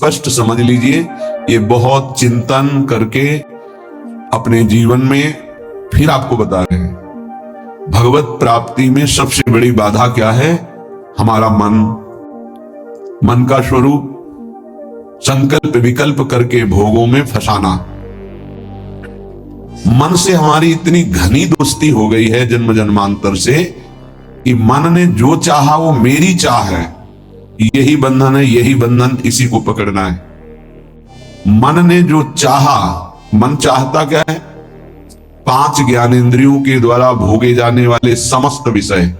स्पष्ट समझ लीजिए। ये बहुत चिंतन करके अपने जीवन में फिर आपको बता रहे हैं, भगवत प्राप्ति में सबसे बड़ी बाधा क्या है? हमारा मन, मन का स्वरूप संकल्प विकल्प करके भोगों में फंसाना। मन से हमारी इतनी घनी दोस्ती हो गई है जन्म जन्मांतर से कि मन ने जो चाहा वो मेरी चाह है, यही बंधन है, यही बंधन, इसी को पकड़ना है। मन ने जो चाहा, मन चाहता क्या है? 5 ज्ञानेंद्रियों के द्वारा भोगे जाने वाले समस्त विषय,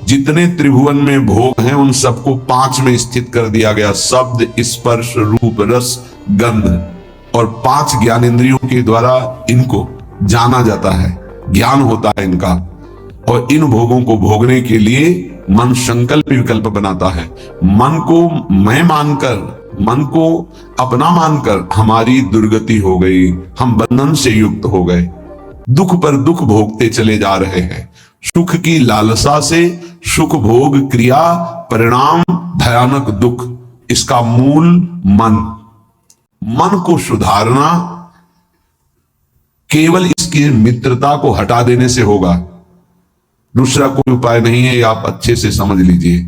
जितने त्रिभुवन में भोग हैं उन सबको 5 में स्थित कर दिया गया। शब्द, स्पर्श, रूप, रस, गंध, और 5 ज्ञानेंद्रियों के द्वारा इनको जाना जाता है, ज्ञान होता है इनका। और इन भोगों को भोगने के लिए मन संकल्प विकल्प बनाता है। मन को मैं मानकर, मन को अपना मानकर हमारी दुर्गति हो गई, हम बंधन से युक्त हो गए, दुख पर दुख भोगते चले जा रहे हैं। सुख की लालसा से सुख भोग क्रिया परिणाम भयानक दुख, इसका मूल मन। मन को सुधारना केवल इसकी मित्रता को हटा देने से होगा, दूसरा कोई उपाय नहीं है। ये आप अच्छे से समझ लीजिए।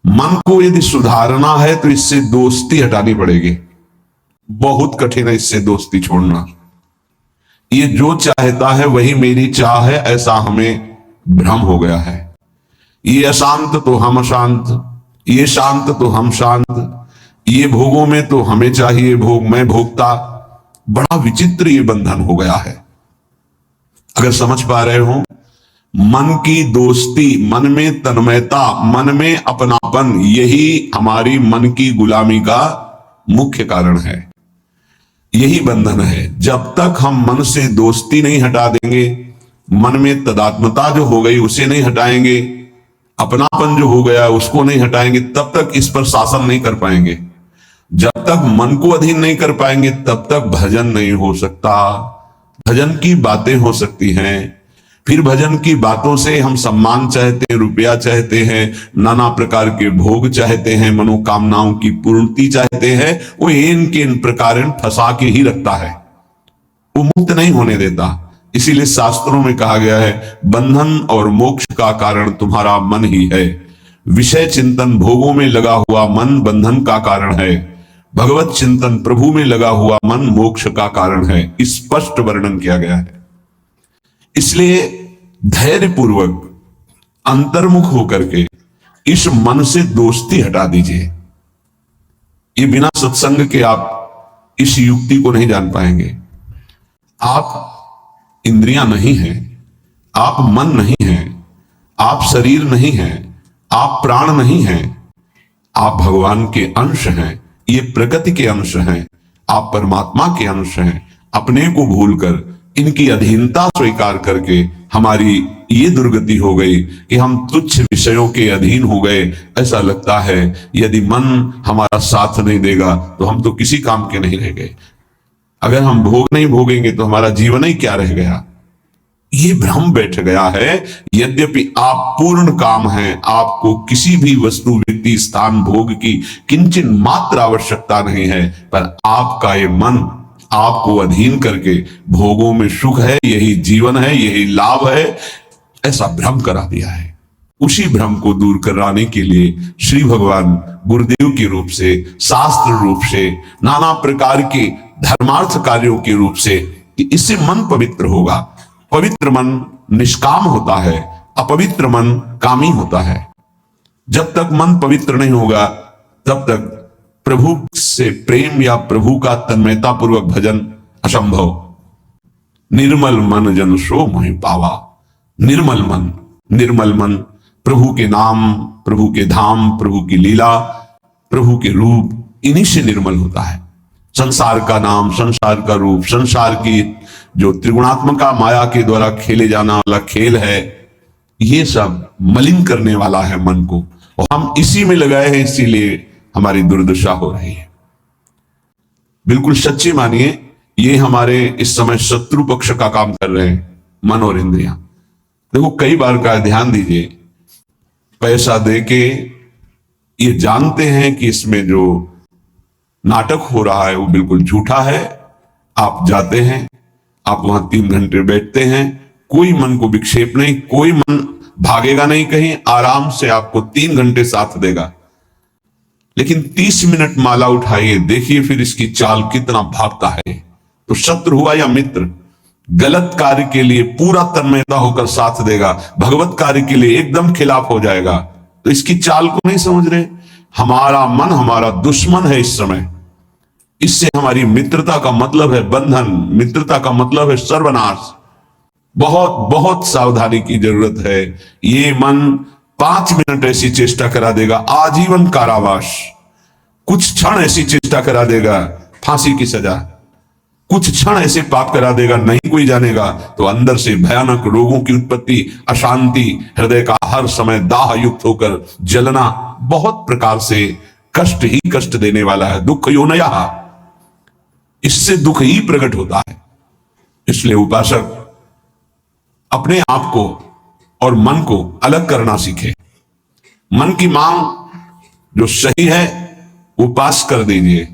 मन को यदि सुधारना है तो इससे दोस्ती हटानी पड़ेगी। बहुत कठिन है इससे दोस्ती छोड़ना। ये जो चाहता है वही मेरी चाह है, ऐसा हमें भ्रम हो गया है। ये अशांत तो हम अशांत, ये शांत तो हम शांत, ये भोगों में तो हमें चाहिए भोग, मैं भोगता। बड़ा विचित्र ये बंधन हो गया है। अगर समझ पा रहे हो, मन की दोस्ती, मन में तन्मयता, मन में अपनापन, यही हमारी मन की गुलामी का मुख्य कारण है, यही बंधन है। जब तक हम मन से दोस्ती नहीं हटा देंगे, मन में तदात्मता जो हो गई उसे नहीं हटाएंगे, अपनापन जो हो गया उसको नहीं हटाएंगे, तब तक इस पर शासन नहीं कर पाएंगे। जब तक मन को अधीन नहीं कर पाएंगे तब तक भजन नहीं हो सकता। भजन की बातें हो सकती हैं, फिर भजन की बातों से हम सम्मान चाहते हैं, रुपया चाहते हैं, नाना प्रकार के भोग चाहते हैं, मनोकामनाओं की पूर्ति चाहते हैं। वो इन के इन प्रकार फंसा के ही रखता है, वो मुक्त नहीं होने देता। इसीलिए शास्त्रों में कहा गया है, बंधन और मोक्ष का कारण तुम्हारा मन ही है। विषय चिंतन भोगों में लगा हुआ मन बंधन का कारण है, भगवत चिंतन प्रभु में लगा हुआ मन मोक्ष का कारण है। स्पष्ट वर्णन किया गया है। इसलिए धैर्य पूर्वक अंतर्मुख होकर के इस मन से दोस्ती हटा दीजिए। ये बिना सत्संग के आप इस युक्ति को नहीं जान पाएंगे। आप इंद्रियां नहीं हैं, आप मन नहीं हैं, आप शरीर नहीं हैं, आप प्राण नहीं हैं, आप भगवान के अंश हैं, ये प्रकृति के अंश हैं, आप परमात्मा के अंश हैं। अपने को भूलकर इनकी अधीनता स्वीकार करके हमारी ये दुर्गति हो गई कि हम तुच्छ विषयों के अधीन हो गए। ऐसा लगता है यदि मन हमारा साथ नहीं देगा तो हम तो किसी काम के नहीं रह गए। अगर हम भोग नहीं भोगेंगे तो हमारा जीवन ही क्या रह गया। ये भ्रम बैठ गया है। यद्यपि आप पूर्ण काम हैं, आपको किसी भी वस्तु व्यक्ति स्थान भोग की किंचित मात्र आवश्यकता नहीं है, पर आपका ये मन आपको अधीन करके भोगों में सुख है, यही जीवन है, यही लाभ है, ऐसा भ्रम करा दिया है। उसी भ्रम को दूर कराने के लिए श्री भगवान गुरुदेव के रूप से, शास्त्र रूप से, नाना प्रकार के धर्मार्थ कार्यों के रूप से, कि इससे मन पवित्र होगा। पवित्र मन निष्काम होता है, अपवित्र मन कामी होता है। जब तक मन पवित्र नहीं होगा तब तक प्रभु से प्रेम या प्रभु का तन्मयता पूर्वक भजन असंभव। निर्मल मन जन सो मोहि पावा। निर्मल मन, निर्मल मन प्रभु के नाम, प्रभु के धाम, प्रभु की लीला, प्रभु के रूप, इन्हीं से निर्मल होता है। संसार का नाम, संसार का रूप, संसार की जो त्रिगुणात्मका माया के द्वारा खेले जाना वाला खेल है, ये सब मलिन करने वाला है मन को, और हम इसी में लगाए हैं, इसीलिए हमारी दुर्दशा हो रही है। बिल्कुल सच्ची मानिए, ये हमारे इस समय शत्रु पक्ष का काम कर रहे हैं, मन और इंद्रियां। देखो, कई बार का ध्यान दीजिए, पैसा देके ये जानते हैं कि इसमें जो नाटक हो रहा है वो बिल्कुल झूठा है। आप जाते हैं, आप वहां 3 घंटे बैठते हैं, कोई मन को विक्षेप नहीं, कोई मन भागेगा नहीं कहीं, आराम से आपको 3 घंटे साथ देगा। लेकिन 30 मिनट माला उठाइए, देखिए फिर इसकी चाल कितना भागता है। तो शत्रु हुआ या मित्र, गलत कार्य के लिए पूरा तन्मयता होकर साथ देगा, भगवत कार्य के लिए एकदम खिलाफ हो जाएगा। तो इसकी चाल को नहीं समझ रहे। हमारा मन हमारा दुश्मन है इस समय। इससे हमारी मित्रता का मतलब है बंधन, मित्रता का मतलब है सर्वनाश। बहुत बहुत सावधानी की जरूरत है। ये मन 5 मिनट ऐसी चेष्टा करा देगा, आजीवन कारावास। कुछ क्षण ऐसी चेष्टा करा देगा, फांसी की सजा। कुछ क्षण ऐसे पाप करा देगा, नहीं कोई जानेगा, तो अंदर से भयानक रोगों की उत्पत्ति, अशांति, हृदय का हर समय दाह युक्त होकर जलना, बहुत प्रकार से कष्ट ही कष्ट देने वाला है। दुख योनया, इससे दुख ही प्रकट होता है। इसलिए उपासक अपने आप को और मन को अलग करना सीखे। मन की मांग जो सही है वो पास कर दीजिए,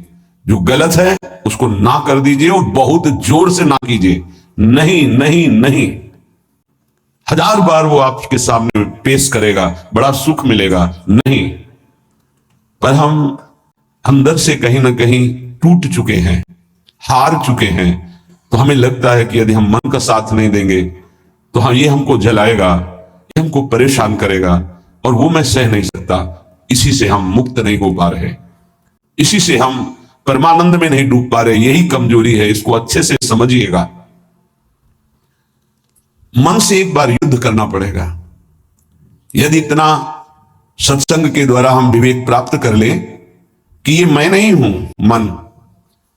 जो गलत है उसको ना कर दीजिए, और बहुत जोर से ना कीजिए। नहीं नहीं नहीं, 1000 बार वो आपके सामने पेश करेगा, बड़ा सुख मिलेगा। नहीं, पर हम अंदर से कहीं ना कहीं टूट चुके हैं, हार चुके हैं। तो हमें लगता है कि यदि हम मन का साथ नहीं देंगे तो हाँ, ये हमको जलाएगा, ये हमको परेशान करेगा, और वो मैं सह नहीं सकता। इसी से हम मुक्त नहीं हो पा रहे, इसी से हम परमानंद में नहीं डूब पा रहे। यही कमजोरी है, इसको अच्छे से समझिएगा। मन से एक बार युद्ध करना पड़ेगा। यदि इतना सत्संग के द्वारा हम विवेक प्राप्त कर ले कि ये मैं नहीं हूं, मन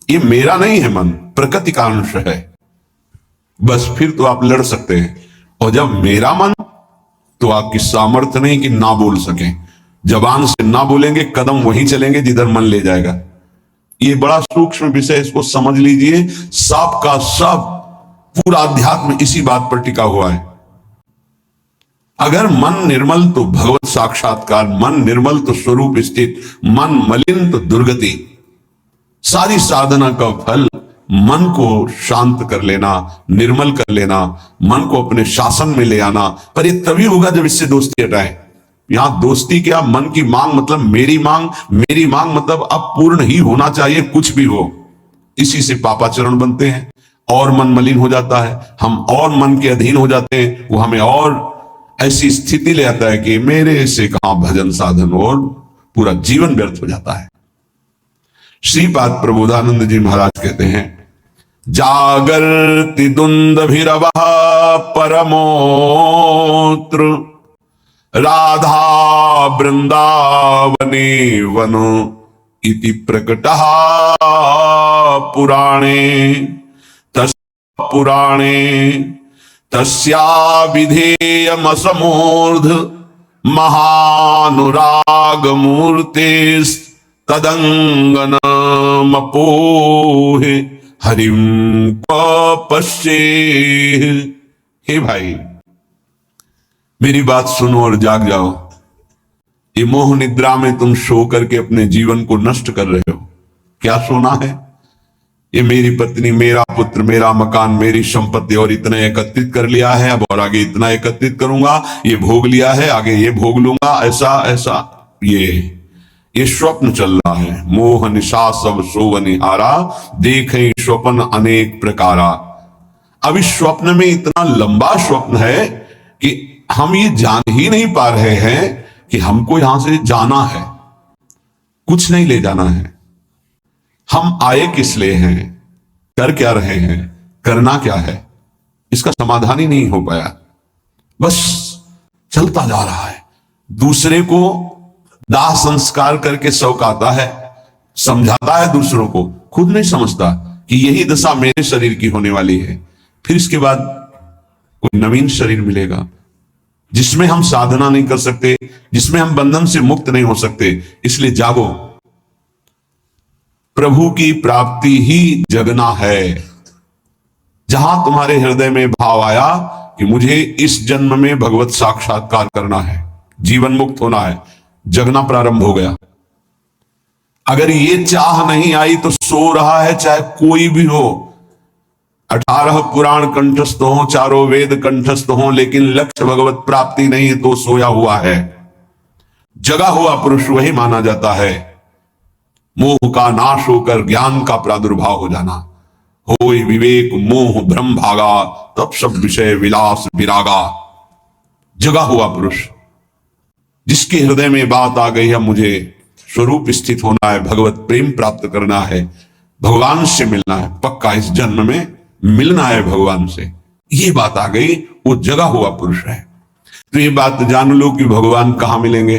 ये मेरा नहीं है, मन प्रकृति का अंश है, बस फिर तो आप लड़ सकते हैं। और जब मेरा मन, तो आपकी सामर्थ्य नहीं कि ना बोल सकें। जबान से ना बोलेंगे, कदम वहीं चलेंगे जिधर मन ले जाएगा। ये बड़ा सूक्ष्म विषय, इसको समझ लीजिए। सब का सब पूरा अध्यात्म इसी बात पर टिका हुआ है। अगर मन निर्मल तो भगवत साक्षात्कार, मन निर्मल तो स्वरूप स्थित, मन मलिन तो दुर्गति। सारी साधना का फल मन को शांत कर लेना, निर्मल कर लेना, मन को अपने शासन में ले आना। पर ये तभी होगा जब इससे दोस्ती हटाए। यहां दोस्ती क्या, मन की मांग मतलब मेरी मांग, मेरी मांग मतलब अब पूर्ण ही होना चाहिए, कुछ भी हो। इसी से पापाचरण बनते हैं और मन मलिन हो जाता है, हम और मन के अधीन हो जाते हैं। वो हमें और ऐसी स्थिति ले आता है कि मेरे से कहां भजन साधन, और पूरा जीवन व्यर्थ हो जाता है। श्रीपाद प्रबोधानंद जी महाराज कहते हैं, जागर्ति दुंदभिरवः परमोत्र, राधा वृंदावने वनो इति प्रकटः पुराणे। पुराणे तस्या विधेयमसमूर्ध महानुराग मूर्तेस् तदंगनमपोहे हरिम पश्ये। हे भाई, मेरी बात सुनो और जाग जाओ। ये मोह निद्रा में तुम सो करके अपने जीवन को नष्ट कर रहे हो। क्या सोना है? ये मेरी पत्नी, मेरा पुत्र, मेरा मकान, मेरी संपत्ति, और इतना एकत्रित कर लिया है, अब और आगे इतना एकत्रित करूंगा, ये भोग लिया है, आगे ये भोग लूंगा, ऐसा ऐसा। ये स्वप्न चल रहा है। मोह निशा सब सोवनिहारा, देखें स्वप्न अनेक प्रकारा। अब इस स्वप्न में इतना लंबा स्वप्न है कि हम ये जान ही नहीं पा रहे हैं कि हमको यहां से जाना है। कुछ नहीं ले जाना है। हम आए किस लिए हैं, कर क्या रहे हैं, करना क्या है, इसका समाधान ही नहीं हो पाया। बस चलता जा रहा है। दूसरे को दाह संस्कार करके सौकाता है, समझाता है दूसरों को, खुद नहीं समझता कि यही दशा मेरे शरीर की होने वाली है। फिर इसके बाद कोई नवीन शरीर मिलेगा जिसमें हम साधना नहीं कर सकते, जिसमें हम बंधन से मुक्त नहीं हो सकते। इसलिए जागो, प्रभु की प्राप्ति ही जगना है। जहां तुम्हारे हृदय में भाव आया कि मुझे इस जन्म में भगवत साक्षात्कार करना है, जीवन मुक्त होना है, जगना प्रारंभ हो गया। अगर ये चाह नहीं आई तो सो रहा है चाहे कोई भी हो, 18 पुराण कंठस्थ हो, चारों वेद कंठस्थ हो, लेकिन लक्ष्य भगवत प्राप्ति नहीं है तो सोया हुआ है। जगा हुआ पुरुष वही माना जाता है। मोह का नाश होकर ज्ञान का प्रादुर्भाव हो जाना। होय विवेक मोह भ्रम भागा, तब सब विषय विलास विरागा। जगा हुआ पुरुष जिसके हृदय में बात आ गई है, मुझे स्वरूप स्थित होना है, भगवत प्रेम प्राप्त करना है, भगवान से मिलना है, पक्का इस जन्म में मिलना है भगवान से, ये बात आ गई, वो जगा हुआ पुरुष है। तो ये बात जान लो कि भगवान कहां मिलेंगे।